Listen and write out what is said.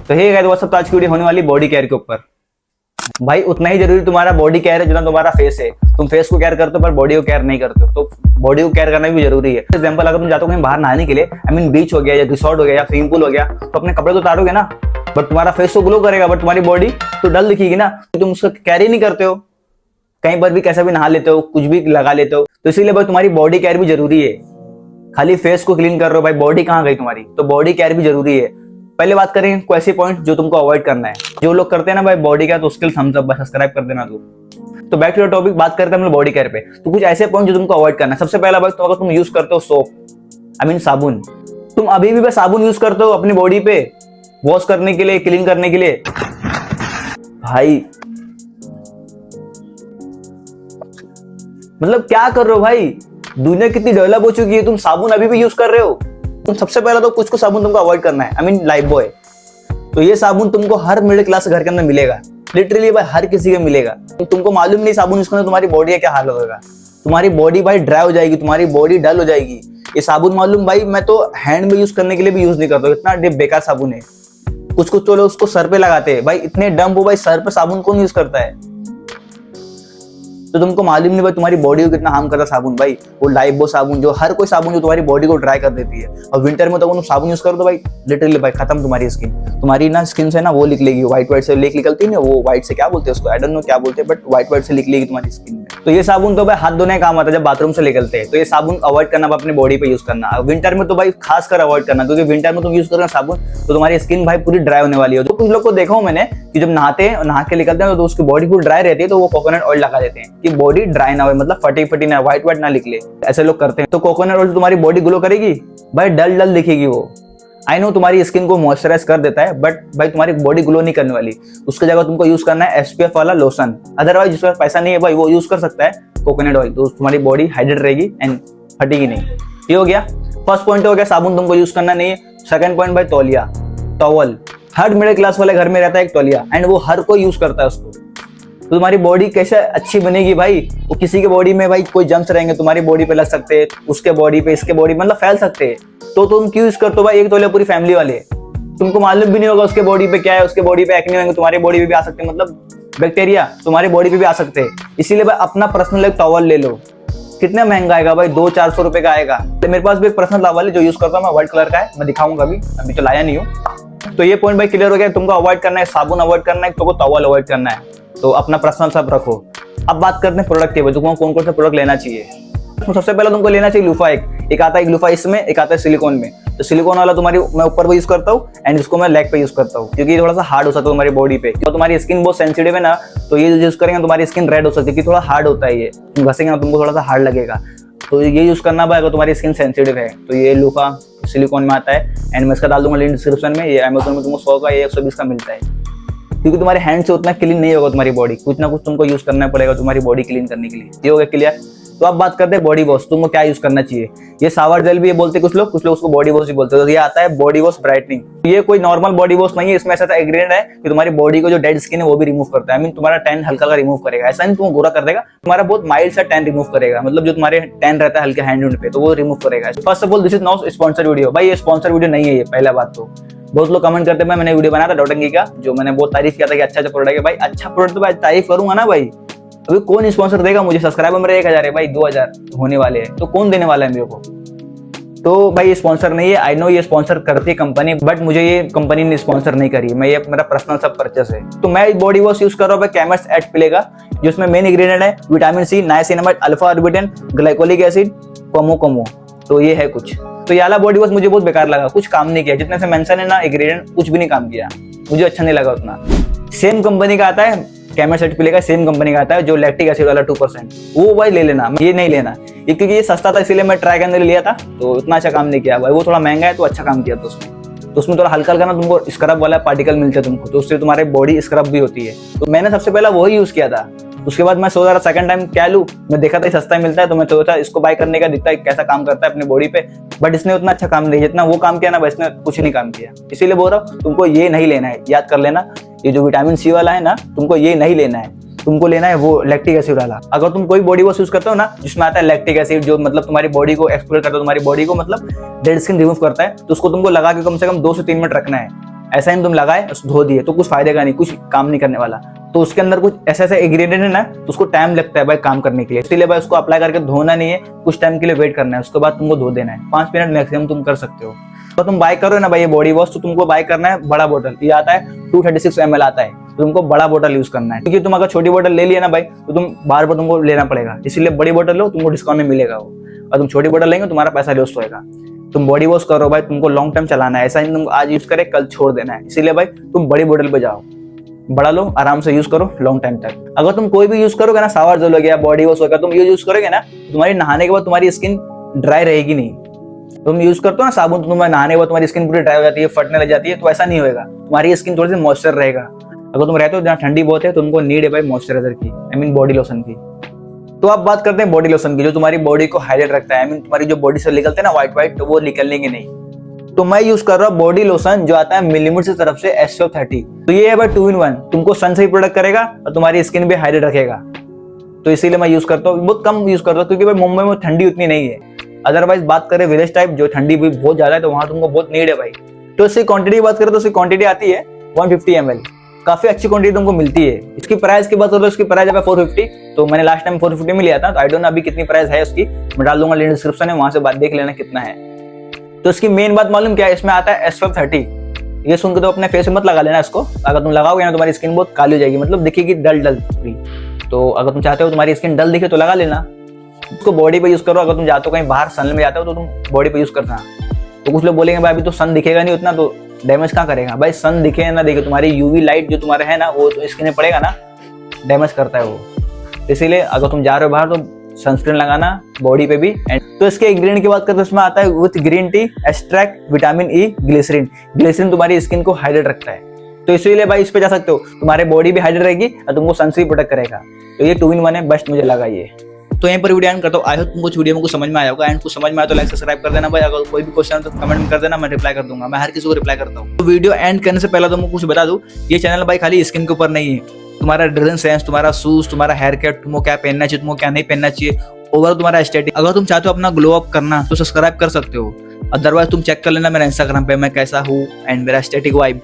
तो hey guys what's up, आज की वीडियो होने वाली बॉडी केयर के ऊपर। भाई उतना ही जरूरी तुम्हारा बॉडी केयर है जितना तुम्हारा फेस है। तुम फेस को केयर करते हो पर बॉडी को केयर नहीं करते हो, तो बॉडी को केयर करना भी जरूरी है। एग्जांपल, अगर तुम जाते हो कहीं बाहर नहाने के लिए, आई मीन बीच हो गया या रिसोर्ट हो गया या स्विमिंग पूल हो गया, तो अपने कपड़े तो उतारोगे ना, बट तुम्हारा फेस तो ग्लो करेगा, बट तुम्हारी बॉडी तो डल दिखेगी ना। तुम उसका केयर ही नहीं करते हो, कहीं पर भी कैसा भी नहा लेते हो, कुछ भी लगा लेते हो। तो इसीलिए भाई तुम्हारी बॉडी केयर भी जरूरी है। खाली फेस को क्लीन कर रहे हो, भाई बॉडी कहाँ गई तुम्हारी? तो बॉडी केयर भी जरूरी है। पहले बात करें कोई ऐसे पॉइंट जो तुमको अवॉइड करना है। जो लोग करते हैं ना भाई बॉडी केयर, तो उसके लिए थम्स अप, सब्सक्राइब कर देना तू। तो बैक टू द टॉपिक, बात करते हैं हम लोग बॉडी केयर पे। तो कुछ ऐसे पॉइंट जो तुमको अवॉइड करना है। सबसे पहला भाई, तो अगर तुम यूज करते हो सोप, आई मीन साबुन, तुम अभी भी साबुन यूज करते हो अपनी बॉडी पे वॉश करने के लिए, क्लीन करने के लिए, भाई मतलब क्या कर रहे हो भाई? दुनिया कितनी डेवलप हो चुकी है, तुम साबुन अभी भी यूज कर रहे हो। तुम सबसे पहला तो कुछ साबुन तुमको अवॉइड करना है, आई मीन लाइफ बॉय। तो ये साबुन तुमको हर मिडिल क्लास घर के अंदर मिलेगा, लिटरली भाई हर किसी के मिलेगा। तो तुमको मालूम नहीं साबुन यूज करने तुम्हारी बॉडी का क्या हाल होगा। तुम्हारी बॉडी भाई ड्राई हो जाएगी, तुम्हारी बॉडी डल हो जाएगी। ये साबुन मालूम भाई, मैं तो हैंड में यूज करने के लिए भी यूज नहीं करता हूँ, इतना बेकार साबुन है। कुछ तो लोग उसको सर पे लगाते हैं। भाई इतने डम्प हो भाई, सर पे साबुन कौन यूज करता है? तो तुमको मालूम नहीं भाई तुम्हारी बॉडी को कितना हार्म करता है साबुन। भाई वो लाइफबॉय साबुन, जो हर कोई साबुन जो तुम्हारी बॉडी को ड्राई कर देती है। और विंटर में तो तुम साबुन यूज करो तो भाई लिटरली भाई खत्म तुम्हारी स्किन। तुम्हारी ना स्किन से ना वो निकलेगी, व्हाइट से लेक निकलती है ना, वो व्हाइट से क्या बोलते हैं उसको, आई डोंट नो क्या बोलते हैं, बट व्हाइट से निकलेगी तुम्हारी स्किन में। तो ये साबुन तो भाई हाथ धोने का काम आता है, जब बाथरूम से निकलते हैं। तो ये साबुन अवॉइड करना, अपने बॉडी पे यूज करना। विंटर में तो भाई खास कर अवॉइड करना, क्योंकि विंटर में तुम यूज करोगे साबुन तो तुम्हारी स्किन भाई पूरी ड्राई होने वाली है। तो कुछ लोग को देखा हूं मैंने कि जब नहाते हैं, नहा के निकलते हैं तो उसकी बॉडी पूरी ड्राई रहती है, तो वो कोकोनट ऑयल लगा देते हैं कि बॉडी ड्राई ना हो, मतलब फटी ना, व्हाइट ना निकले। ऐसे लोग करते हैं। तो कोकोनट ऑयल तुम्हारी बॉडी ग्लो करेगी भाई, डल दिखेगी वो। आई नो तुम्हारी स्किन को मॉइस्चराइज कर देता है, बट भाई तुम्हारी बॉडी ग्लो नहीं करने वाली। उसकी जगह तुमको यूज करना है SPF वाला लोशन। अदरवाइज जिसका पैसा नहीं है भाई वो यूज कर सकता है कोकोनट ऑयल, तो तुम्हारी बॉडी हाइड्रेट रहेगी एंड फटेगी नहीं। ये हो गया फर्स्ट पॉइंट, हो गया साबुन तुमको यूज करना नहीं है। सेकंड पॉइंट भाई तौलिया, टॉवल। हर मिडिल क्लास वाले घर में रहता है एक तौलिया, एंड वो हर कोई यूज करता है उसको। तो तुम्हारी बॉडी कैसे अच्छी बनेगी भाई? वो किसी के बॉडी में भाई कोई जम्स रहेंगे, तुम्हारी बॉडी पे लग सकते हैं, उसके बॉडी पे, इसके बॉडी मतलब फैल सकते हैं। तो तुम क्यों यूज करते हो भाई एक तौलिया पूरी फैमिली वाले? तुमको मालूम भी नहीं होगा उसके बॉडी पे क्या है, उसके बॉडी पे एक्ने होंगे, तुम्हारी बॉडी पे भी आ सकते हैं, मतलब बैक्टीरिया तुम्हारी बॉडी पे भी आ सकते हैं। इसीलिए भाई अपना पर्सनल एक टॉवल ले लो। कितना महंगा आएगा भाई? 200-400 रुपए का आएगा। तो मेरे पास भी एक पर्सनल टॉवल है जो यूज करता हूँ मैं, व्हाइट कलर का है, मैं दिखाऊंगा अभी तो लाया नहीं हूँ। तो ये पॉइंट भाई क्लियर हो गया, तुमको अवॉइड करना है साबुन, अवॉइड करना है, तुमको टॉवल अवॉइड करना है। तो अपना पर्सनल सब रखो। अब बात करते हैं प्रोडक्ट के, तुमको कौन कौन से प्रोडक्ट लेना चाहिए। तो सबसे पहले तुमको लेना चाहिए लूफा। एक आता है लूफा इसमें, एक आता है सिलिकॉन में। तो सिलिकॉन वाला तुम्हारी मैं ऊपर पे यूज करता हूँ, एंड इसको मैं लेग पे यूज करता हूँ, क्योंकि थोड़ा सा हार्ड हो सकता है तुम्हारी बॉडी पे। तो तुम्हारी स्किन बहुत सेंसिटिव है ना, तो ये यूज करेंगे तुम्हारी स्किन रेड हो सकती है, क्योंकि थोड़ा हार्ड होता है ये। तुम घसेंगे ना तुमको थोड़ा सा हार्ड लगेगा, तो ये यूज करना भाई अगर तुम्हारी स्किन सेंसिटिव है। तो ये लूफा सिलिकॉन में आता है, एंड मैं इसका डाल दूंगा लिंक डिस्क्रिप्शन में। ये अमेजोन में तुमको 100 का, ये 120 का मिलता है, क्योंकि तुम्हारे हैंड से उतना क्लीन नहीं होगा तुम्हारी बॉडी, कुछ ना कुछ तुमको यूज करना पड़ेगा तुम्हारी बॉडी क्लीन करने के लिए। ये हो गया क्लियर। तो अब बात करते हैं बॉडी वॉश, तुमको क्या यूज करना चाहिए। ये सावर जेल भी ये बोलते कुछ लोग उसको बॉडी वॉश भी बोलते हैं। तो ये आता है बॉडी वॉश ब्राइटनिंग। ये कोई नॉर्मल बॉडी वॉश नहीं है, इसमें ऐसा इंग्रेडिएंट है कि तुम्हारी बॉडी को जो डेड स्किन है वो भी रिमूव करता है। आई मीन तुम्हारा टैन हल्का का रिमूव करेगा, ऐसा नहीं तुमको गोरा कर देगा, तुम्हारा बहुत माइल्ड सा टैन रिमूव करेगा, मतलब जो तुम्हारे टैन रहता है हल्के हैंड पे, तो वो रिमूव करेगा। First of all this is not sponsor video भाई, ये स्पॉन्सर वीडियो नहीं है। ये पहला बात तो बहुत लोग कमेंट करते हैं, मैंने वीडियो बनाया था डॉटंगी का, जो मैंने बहुत तारीफ किया था कि अच्छा प्रोडक्ट है। भाई अच्छा प्रोडक्ट तो भाई तारीफ करूंगा ना भाई, अभी कौन स्पॉन्सर देगा मुझे? सब्सक्राइबर मेरे 1000 है भाई, 2000 होने वाले हैं, तो कौन देने वाला है मेरे को? तो भाई ये स्पॉन्सर नहीं है। आई नो ये स्पॉन्सर करती है कंपनी, बट मुझे ये कंपनी ने स्पॉन्सर नहीं करी। मैं ये मेरा पर्सनल सब परचेस है। तो मैं बॉडी वॉश यूज कर रहा हूँ कैमर्स एट प्ले का, जिसमें मेन इंग्रेडिएंट है vitamin C, niacinamide, alpha arbutin, glycolic acid, कोमो। तो ये है कुछ। तो ये वाला बॉडी वॉश मुझे बहुत बेकार लगा, कुछ काम नहीं किया। जितने से मेंशन है ना इंग्रेडिएंट, कुछ भी नहीं काम किया, मुझे अच्छा नहीं लगा उतना। सेम कंपनी का आता है कैमर्स एट प्ले का, सेम कंपनी का आता है जो लैक्टिक एसिड वाला 2%, वो भाई ले लेना, ये नहीं लेना। क्योंकि ये सस्ता था इसीलिए मैं ट्राई करने लिया था, तो उतना अच्छा काम नहीं किया भाई। वो थोड़ा महंगा है तो अच्छा काम किया तो उसमें थोड़ा हल्का ना तुमको स्क्रब वाला पार्टिकल मिलते हैं तुमको, तो उससे तुम्हारी बॉडी स्क्रब भी होती है। तो मैंने सबसे पहला वही यूज किया था। उसके बाद मैं सोचा सेकंड टाइम क्या लूं, मैं देखा था सस्ता मिलता है, तो मैं सोचा इसको बाय करने का, दिखता है कैसा काम करता है अपनी बॉडी पे। बट इसने उतना अच्छा काम नहीं, जितना वो काम किया ना भाई इसने कुछ नहीं काम किया। इसीलिए बोल रहा हूँ तुमको ये नहीं लेना है, याद कर लेना। ये जो विटामिन सी वाला है ना, तुमको ये नहीं लेना है, तुमको लेना है वो लैक्टिक एसिड वाला। अगर तुम कोई बॉडी वॉश यूज करते हो ना जिसमें आता है लैक्टिक एसिड, जो मतलब तुम्हारी बॉडी को एक्सप्लोर करता है, तुम्हारी बॉडी को मतलब डेड स्किन रिमूव करता है, तो उसको तुमको लगा के कम से कम 2 से 3 मिनट रखना है। ऐसा ही तुम लगाए उसको धो दिए तो कुछ फायदे का नहीं, कुछ काम नहीं करने वाला। तो उसके अंदर कुछ ऐसा ऐसा इंग्रेडिएंट है ना, तो उसको टाइम लगता है भाई काम करने के लिए, इसलिए भाई उसको अप्लाई करके धोना नहीं है, कुछ टाइम के लिए वेट करना है, उसके बाद तुमको धो देना है। 5 मिनट मैक्सिमम तुम कर सकते हो। तो तुम बाय करो ना भाई ये बॉडी वॉश, तो तुमको बाय करना है बड़ा बोतल, ये आता है 236 ml आता है, तो तुमको बड़ा बोतल यूज करना है, क्योंकि तुम अगर छोटी बोतल ले लिया ना भाई तो तुम बार बार तुमको लेना पड़ेगा, इसीलिए बड़ी बोतल लो, तुमको डिस्काउंट में मिलेगा वो। और तुम छोटी बोतल लेंगे तुम्हारा पैसा लॉस होएगा। तुम बॉडी वॉश करो भाई, तुमको लॉन्ग टाइम चलाना है, ऐसा नहीं तुम आज यूज करे कल छोड़ देना है, इसीलिए भाई तुम बड़ी बोतल पे जाओ, बड़ा लो, आराम से यूज करो लॉन्ग टाइम तक। अगर तुम कोई भी यूज करोगे ना, शावर जेल हो गया, बॉडी वॉश हो गया, तुम ये यूज करोगे ना, तुम्हारी नहाने के बाद तुम्हारी स्किन ड्राई रहेगी नहीं। तुम यूज करते हो ना साबुन, तो तुम्हारे नहाने के बाद तुम्हारी स्किन पूरी ड्राई हो जाती है, फटने लग जाती है, तो ऐसा नहीं होगा, तुम्हारी स्किन थोड़ी सी मॉइस्चर रहेगा। अगर तुम रहते हो जहाँ ठंडी बहुत है, तो तुमको नीड है भाई मॉइस्चराइजर की, आई मीन बॉडी लोशन की। तो अब बात करते हैं बॉडी लोशन की, जो तुम्हारी बॉडी को हाइड्रेट रखता है, आई मीन तुम्हारी जो बॉडी से निकलते हैं ना व्हाइट, तो वो निकलनेंगे नहीं। तो मैं यूज कर रहा हूँ बॉडी लोशन जो आता है मिलीमिट से तरफ से SPF30। तो ये है भाई 2 in 1, तुमको सन से ही प्रोटेक्ट करेगा और तुम्हारी स्किन भी हाइड्रेट रखेगा, तो इसीलिए मैं यूज करता हूँ। बहुत कम यूज करता हूँ क्योंकि भाई मुंबई में ठंडी उतनी नहीं है। अदरवाइज बात करें विलेज टाइप जो ठंडी भी बहुत ज्यादा है, तो वहां तुमको बहुत नीड है भाई। तो इसकी क्वांटिटी की बात करें तो इसकी क्वांटिटी आती है 150 ml, काफी अच्छी क्वांटिटी तुमको मिलती है। इसकी प्राइस की बात करो तो इसकी प्राइस है 450, तो मैंने लास्ट टाइम 450 में लिया था, तो आई डोंट नो अभी कितनी प्राइस है उसकी, मैं डाल दूंगा लिंक डिस्क्रिप्शन में, वहां से बात देख लेना कितना है। तो इसकी मेन बात मालूम क्या है, इसमें आता है SPF30। ये सुन के तो अपने फेस में मत लगा लेना इसको, अगर तुम लगाओगे ना तुम्हारी स्किन बहुत काली हो जाएगी, मतलब दिखेगी डल भी। तो अगर तुम चाहते हो तुम्हारी स्किन डल दिखे तो लगा लेना, उसको बॉडी पे यूज करो। अगर तुम जाते हो कहीं बाहर सन में जाते हो तो तुम बॉडी पे यूज करना। तो कुछ लोग बोलेंगे भाई अभी तो सन दिखेगा नहीं उतना, तो डैमेज कहाँ करेगा भाई, सन दिखे ना दिखे, तुम्हारी यूवी लाइट जो तुम्हारे है ना वो तो स्किन में पड़ेगा ना, डैमेज करता है वो। इसीलिए अगर तुम जा रहे हो बाहर तो सनस्क्रीन लगाना बॉडी पे भी। तो इसके इंग्रेडिएंट की बात करते हैं, इसमें आता है with green tea extract, vitamin E, glycerin. Glycerin तुम्हारी स्किन को हाइड्रेट रखता है, तो इसीलिए भाई इस पे जा सकते हो, तुम्हारी बॉडी भी हाइड्रेट रहेगी और तुमको सन से भी प्रोटेक्ट करेगा। तो ये 2 in 1 है, बेस्ट मुझे लगा ये। तो यहीं पर वीडियो एंड करता हूँ। आई होप तुमको कुछ वीडियो में कुछ समझ में आया होगा, एंड कुछ समझ में आया तो लाइक सब्सक्राइब कर देना भाई। अगर कोई भी क्वेश्चन तो कमेंट में कर देना, मैं रिप्लाई कर दूंगा, मैं हर किसी को रिप्लाई करता हूँ। तो वीडियो एंड करने से पहले तुमको कुछ बता दूं, ये चैनल भाई खाली स्किन के ऊपर नहीं है, तुम्हारा ड्रेसिंग सेंस, तुम्हारा शूज, तुम्हारा हेयर कट, तुमको क्या पहनना चाहिए, तुमको क्या नहीं पहनना चाहिए, ओवरऑल तुम्हारा एस्थेटिक, अगर तुम चाहते हो अपना ग्लो अप करना तो सब्सक्राइब कर सकते हो। अदरवाइज तुम चेक कर लेना मेरा इंस्टाग्राम पे मैं कैसा हूँ एंड मेरा एस्थेटिक वाइब।